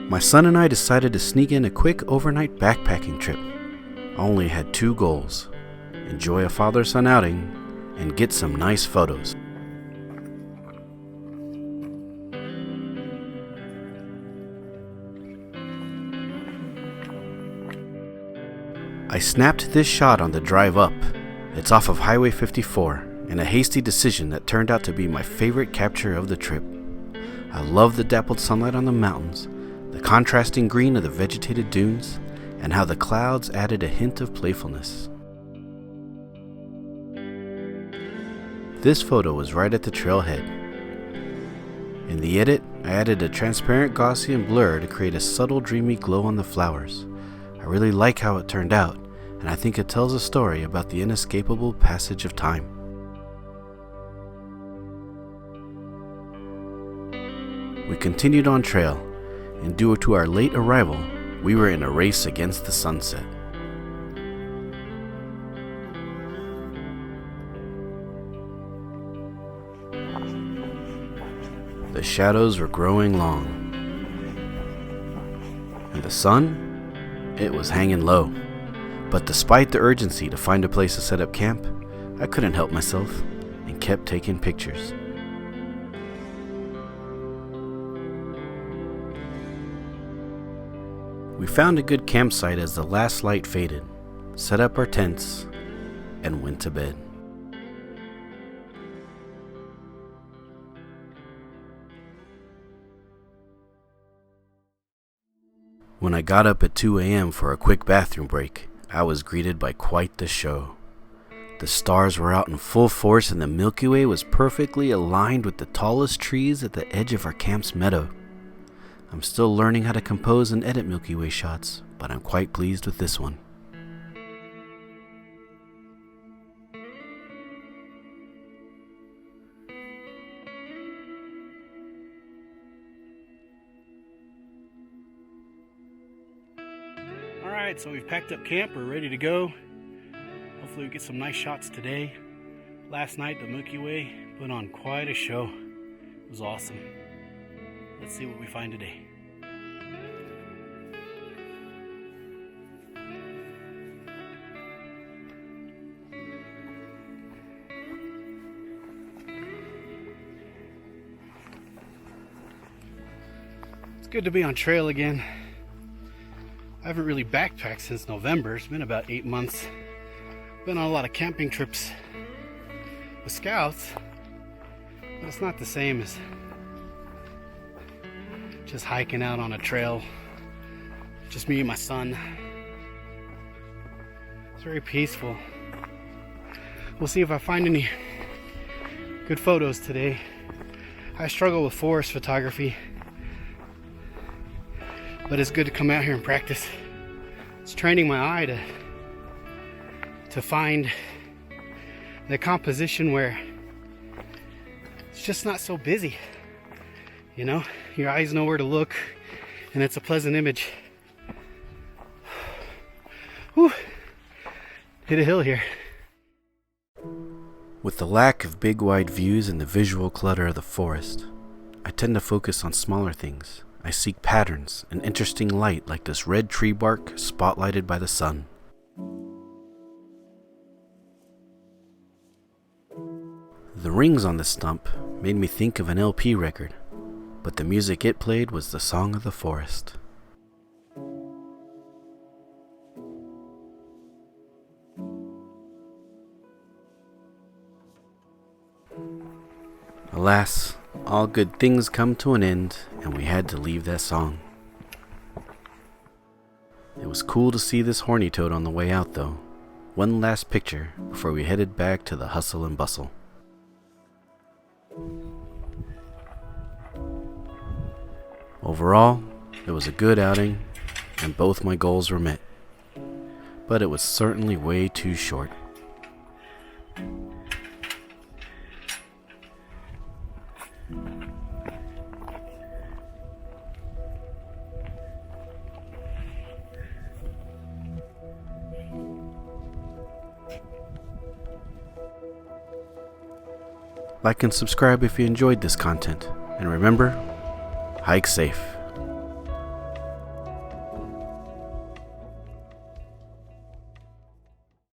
My son and I decided to sneak in a quick overnight backpacking trip. I only had two goals: enjoy a father-son outing and get some nice photos. I snapped this shot on the drive up. It's off of Highway 54, and a hasty decision that turned out to be my favorite capture of the trip. I love the dappled sunlight on the mountains, the contrasting green of the vegetated dunes, and how the clouds added a hint of playfulness. This photo was right at the trailhead. In the edit, I added a transparent Gaussian blur to create a subtle dreamy glow on the flowers. I really like how it turned out, and I think it tells a story about the inescapable passage of time. We continued on trail, and due to our late arrival, we were in a race against the sunset. The shadows were growing long, and the sun, it was hanging low. But despite the urgency to find a place to set up camp, I couldn't help myself and kept taking pictures. We found a good campsite as the last light faded, set up our tents, and went to bed. When I got up at 2 a.m. for a quick bathroom break, I was greeted by quite the show. The stars were out in full force and the Milky Way was perfectly aligned with the tallest trees at the edge of our camp's meadow. I'm still learning how to compose and edit Milky Way shots, but I'm quite pleased with this one. Alright, so we've packed up camp, we're ready to go. Hopefully we get some nice shots today. Last night the Milky Way put on quite a show. It was awesome. Let's see what we find today. It's good to be on trail again. I haven't really backpacked since November. It's been about 8 months. Been on a lot of camping trips with scouts, but it's not the same as just hiking out on a trail, just me and my son. It's very peaceful. We'll see if I find any good photos today. I struggle with forest photography, but it's good to come out here and practice. It's training my eye to find the composition where it's just not so busy. You know, your eyes know where to look and it's a pleasant image. Whew. Hit a hill here. With the lack of big wide views and the visual clutter of the forest, I tend to focus on smaller things. I seek patterns and interesting light like this red tree bark spotlighted by the sun. The rings on the stump made me think of an LP record, but the music it played was the song of the forest. Alas, all good things come to an end, and we had to leave that song. It was cool to see this horny toad on the way out though. One last picture before we headed back to the hustle and bustle. Overall, it was a good outing, and both my goals were met. But it was certainly way too short. Like and subscribe if you enjoyed this content, and remember, hike safe.